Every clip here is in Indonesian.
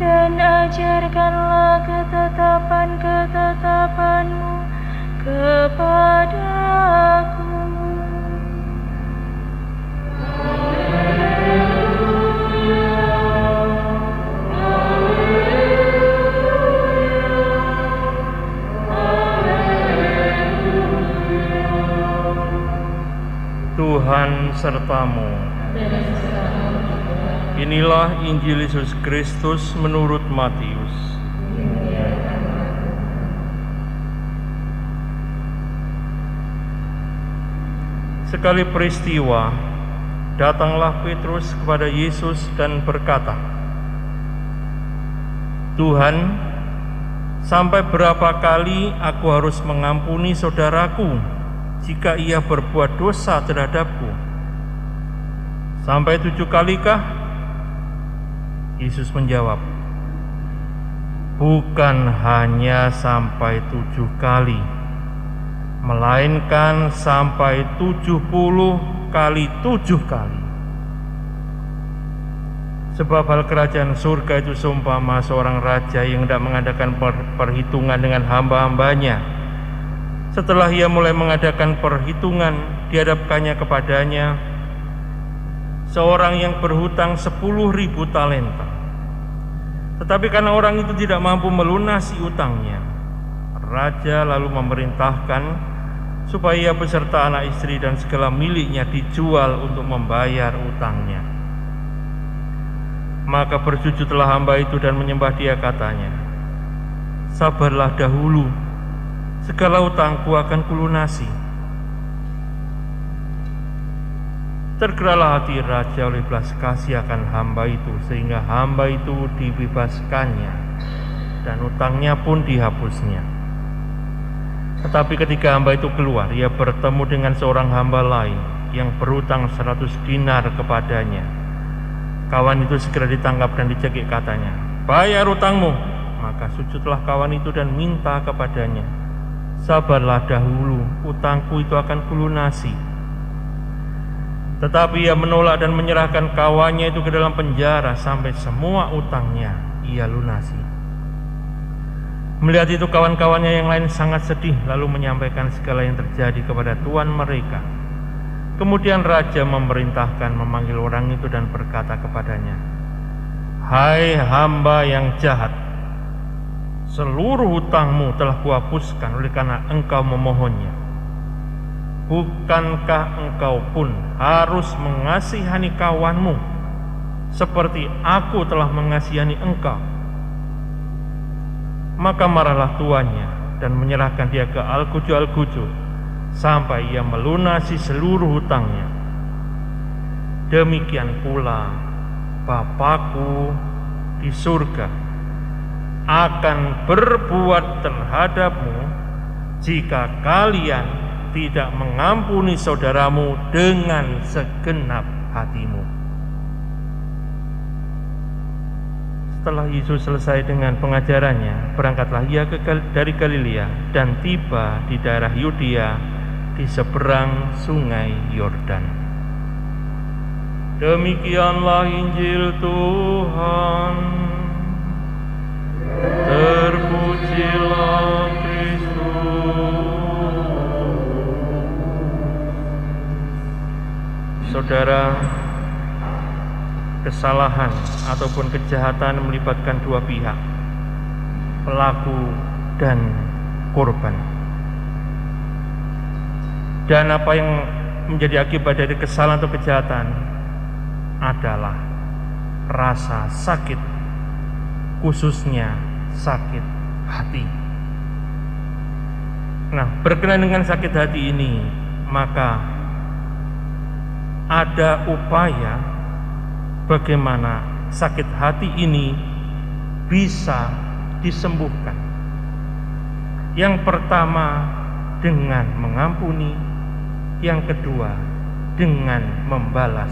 Dan ajarkanlah ketetapan-ketetapan-Mu kepadaku. Tuhan sertamu. Inilah Injil Yesus Kristus menurut Matius. Sekali peristiwa, datanglah Petrus kepada Yesus dan berkata, "Tuhan, sampai berapa kali aku harus mengampuni saudaraku jika ia berbuat dosa terhadapku? Sampai 7 kalikah?" Yesus menjawab, "Bukan hanya sampai 7 kali, melainkan sampai 70 kali 7 kali. Sebab hal kerajaan surga itu seumpama seorang raja yang hendak mengadakan perhitungan dengan hamba-hambanya. Setelah ia mulai mengadakan perhitungan, dihadapkannya kepadanya seorang yang berhutang 10.000 talenta. Tetapi karena orang itu tidak mampu melunasi utangnya, raja lalu memerintahkan supaya ia beserta anak istri dan segala miliknya dijual untuk membayar utangnya. Maka bersujudlah hamba itu dan menyembah dia, katanya, 'Sabarlah dahulu, segala utangku akan kulunasi.' Tergeraklah hati raja oleh belas kasih akan hamba itu, sehingga hamba itu dibebaskannya dan utangnya pun dihapusnya. Tetapi ketika hamba itu keluar, ia bertemu dengan seorang hamba lain yang berhutang 100 dinar kepadanya. Kawan itu segera ditangkap dan dicekik, katanya, 'Bayar utangmu.' Maka sujudlah kawan itu dan minta kepadanya, 'Sabarlah dahulu, utangku itu akan kulunasi.' Tetapi ia menolak dan menyerahkan kawannya itu ke dalam penjara sampai semua utangnya ia lunasi. Melihat itu kawan-kawannya yang lain sangat sedih, lalu menyampaikan segala yang terjadi kepada tuan mereka. Kemudian raja memerintahkan memanggil orang itu dan berkata kepadanya, 'Hai hamba yang jahat, seluruh hutangmu telah kuhapuskan oleh karena engkau memohonnya. Bukankah engkau pun harus mengasihani kawanmu seperti aku telah mengasihani engkau?' Maka marahlah tuannya dan menyerahkan dia ke Al-Guju sampai ia melunasi seluruh hutangnya. Demikian pula Bapakku di surga akan berbuat terhadapmu jika kalian tidak mengampuni saudaramu dengan segenap hatimu." Setelah Yesus selesai dengan pengajarannya, berangkatlah ia dari Galilea dan tiba di daerah Yudea di seberang sungai Yordan. Demikianlah Injil Tuhan. Terpujilah Kristus. Saudara, kesalahan ataupun kejahatan melibatkan dua pihak, pelaku dan korban. Dan apa yang menjadi akibat dari kesalahan atau kejahatan adalah rasa sakit, khususnya sakit hati. Nah, berkenaan dengan sakit hati ini, maka ada upaya bagaimana sakit hati ini bisa disembuhkan. Yang pertama dengan mengampuni, yang kedua dengan membalas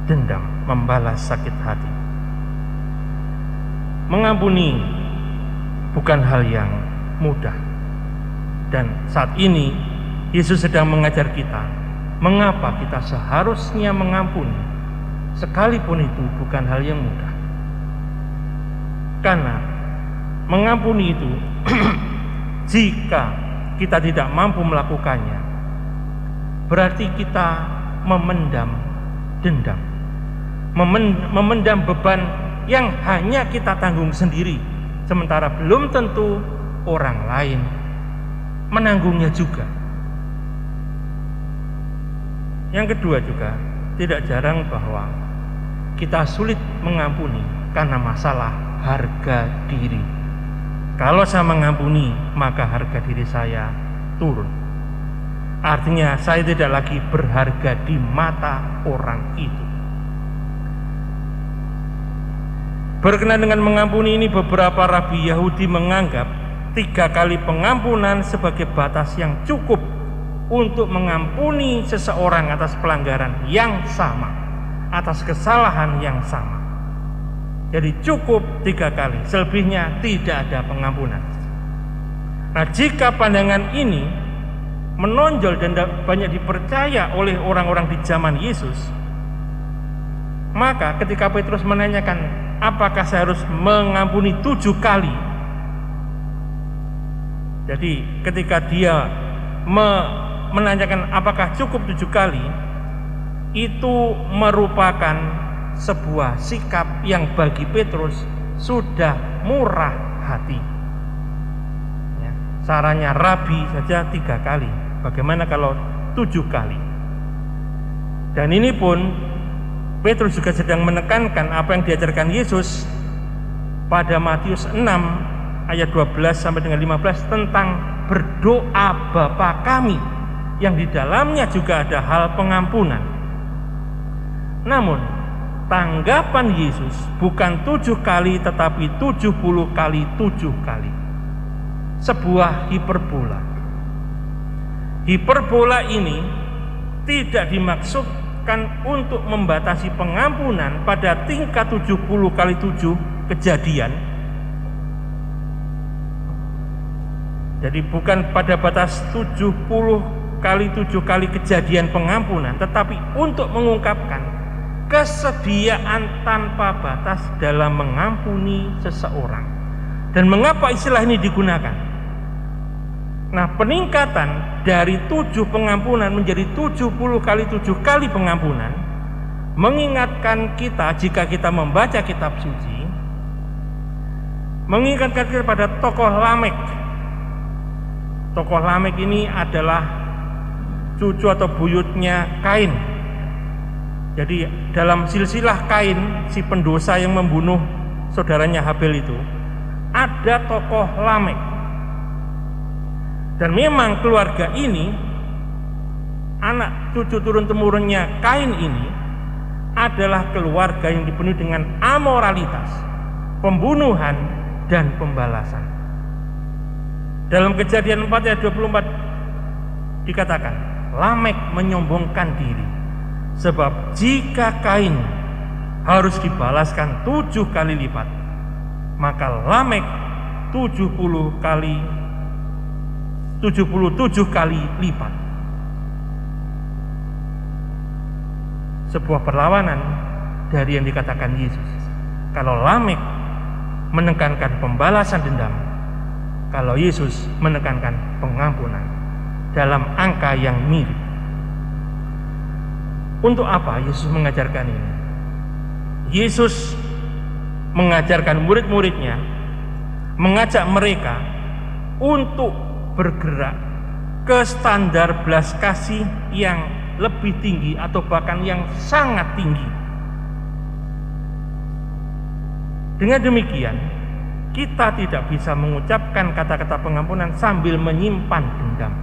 dendam, membalas sakit hati. Mengampuni bukan hal yang mudah, dan saat ini Yesus sedang mengajar kita mengapa kita seharusnya mengampuni, sekalipun itu bukan hal yang mudah. Karena mengampuni itu jika kita tidak mampu melakukannya, berarti kita memendam dendam, memendam beban yang hanya kita tanggung sendiri, sementara belum tentu orang lain menanggungnya juga. Yang kedua juga, tidak jarang bahwa kita sulit mengampuni karena masalah harga diri. Kalau saya mengampuni, maka harga diri saya turun. Artinya saya tidak lagi berharga di mata orang itu. Berkenaan dengan mengampuni ini, beberapa rabi Yahudi menganggap 3 kali pengampunan sebagai batas yang cukup untuk mengampuni seseorang atas pelanggaran yang sama, atas kesalahan yang sama. Jadi cukup 3 kali, selebihnya tidak ada pengampunan. Nah, jika pandangan ini menonjol dan banyak dipercaya oleh orang-orang di zaman Yesus, maka ketika Petrus menanyakan apakah saya harus mengampuni 7 kali, jadi ketika dia menanyakan apakah cukup 7 kali, itu merupakan sebuah sikap yang bagi Petrus sudah murah hati. Ya, sarannya rabi saja 3 kali, bagaimana kalau 7 kali? Dan ini pun Petrus juga sedang menekankan apa yang diajarkan Yesus pada Matius 6 ayat 12 sampai dengan 15 tentang berdoa Bapa kami, yang di dalamnya juga ada hal pengampunan. Namun tanggapan Yesus bukan 7 kali tetapi 70 kali 7 kali. Sebuah hiperbola. Hiperbola ini tidak dimaksudkan untuk membatasi pengampunan pada tingkat 70 kali 7 kejadian. Jadi bukan pada batas 70 kali 7 kali kejadian pengampunan, tetapi untuk mengungkapkan kesediaan tanpa batas dalam mengampuni seseorang. Dan mengapa istilah ini digunakan? Nah, peningkatan dari 7 pengampunan menjadi 70 kali 7 kali pengampunan mengingatkan kita, jika kita membaca kitab suci, mengingatkan kita pada tokoh Lamek. Tokoh Lamek ini adalah cucu atau buyutnya Kain. Jadi dalam silsilah Kain, si pendosa yang membunuh saudaranya Habel itu, ada tokoh Lamek. Dan memang keluarga ini, anak cucu turun temurunnya Kain ini, adalah keluarga yang dipenuhi dengan amoralitas, pembunuhan, dan pembalasan. Dalam Kejadian 4 ayat 24 dikatakan, Lamek menyombongkan diri, sebab jika Kain harus dibalaskan 7 kali lipat, maka Lamek 77 kali lipat. Sebuah perlawanan dari yang dikatakan Yesus. Kalau Lamek menekankan pembalasan dendam, kalau Yesus menekankan pengampunan dalam angka yang mirip. Untuk apa Yesus mengajarkan ini? Yesus mengajarkan murid-muridnya, mengajak mereka untuk bergerak ke standar belas kasih yang lebih tinggi atau bahkan yang sangat tinggi. Dengan demikian, kita tidak bisa mengucapkan kata-kata pengampunan sambil menyimpan dendam.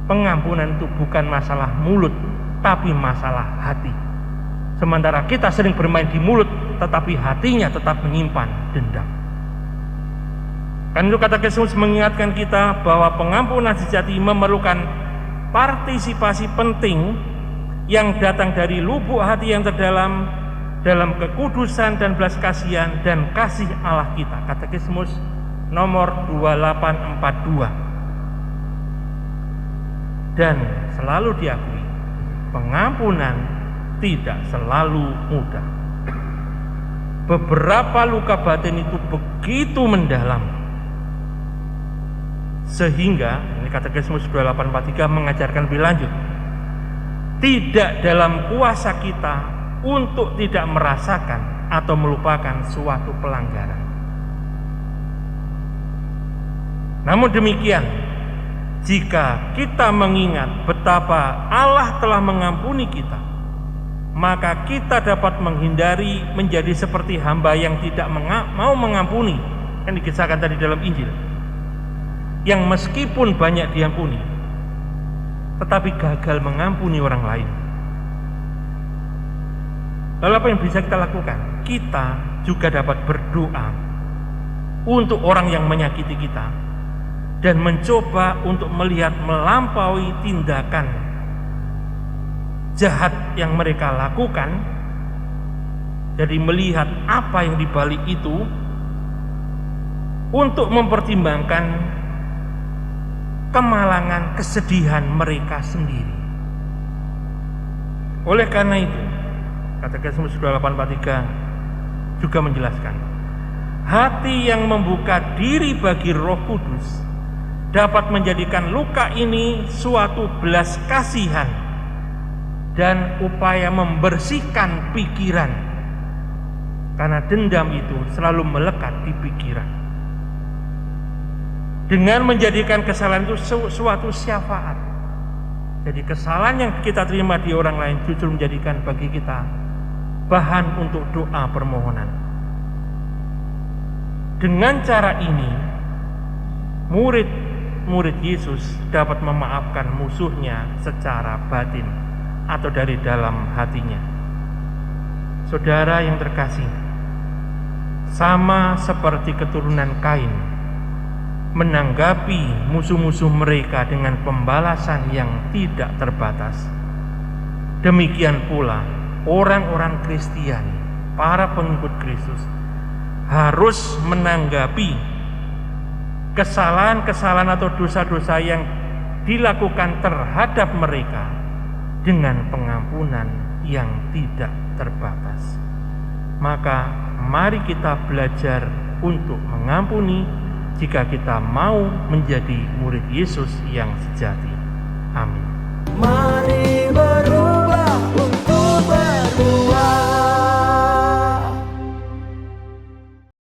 Pengampunan itu bukan masalah mulut, tapi masalah hati. Sementara kita sering bermain di mulut, tetapi hatinya tetap menyimpan dendam. Kan itu Katekismus mengingatkan kita bahwa pengampunan sejati memerlukan partisipasi penting yang datang dari lubuk hati yang terdalam dalam kekudusan dan belas kasihan dan kasih Allah kita. Katekismus nomor 2842. Dan selalu diakui, pengampunan tidak selalu mudah. Beberapa luka batin itu begitu mendalam, sehingga ini Katekismus 2843 mengajarkan lebih lanjut, tidak dalam kuasa kita untuk tidak merasakan atau melupakan suatu pelanggaran. Namun demikian, jika kita mengingat betapa Allah telah mengampuni kita, maka kita dapat menghindari menjadi seperti hamba yang tidak mau mengampuni, yang dikisahkan tadi dalam Injil, yang meskipun banyak diampuni, tetapi gagal mengampuni orang lain. Lalu apa yang bisa kita lakukan? Kita juga dapat berdoa untuk orang yang menyakiti kita, dan mencoba untuk melihat melampaui tindakan jahat yang mereka lakukan. Jadi melihat apa yang dibalik itu, untuk mempertimbangkan kemalangan, kesedihan mereka sendiri. Oleh karena itu, Katekismus 2843 juga menjelaskan, hati yang membuka diri bagi Roh Kudus dapat menjadikan luka ini suatu belas kasihan dan upaya membersihkan pikiran, karena dendam itu selalu melekat di pikiran. Dengan menjadikan kesalahan itu suatu syafaat, jadi kesalahan yang kita terima di orang lain justru menjadikan bagi kita bahan untuk doa permohonan. Dengan cara ini, murid Yesus dapat memaafkan musuhnya secara batin atau dari dalam hatinya. Saudara yang terkasih, sama seperti keturunan Kain menanggapi musuh-musuh mereka dengan pembalasan yang tidak terbatas, demikian pula orang-orang Kristiani, para pengikut Kristus, harus menanggapi kesalahan-kesalahan atau dosa-dosa yang dilakukan terhadap mereka dengan pengampunan yang tidak terbatas. Maka mari kita belajar untuk mengampuni jika kita mau menjadi murid Yesus yang sejati. Amin.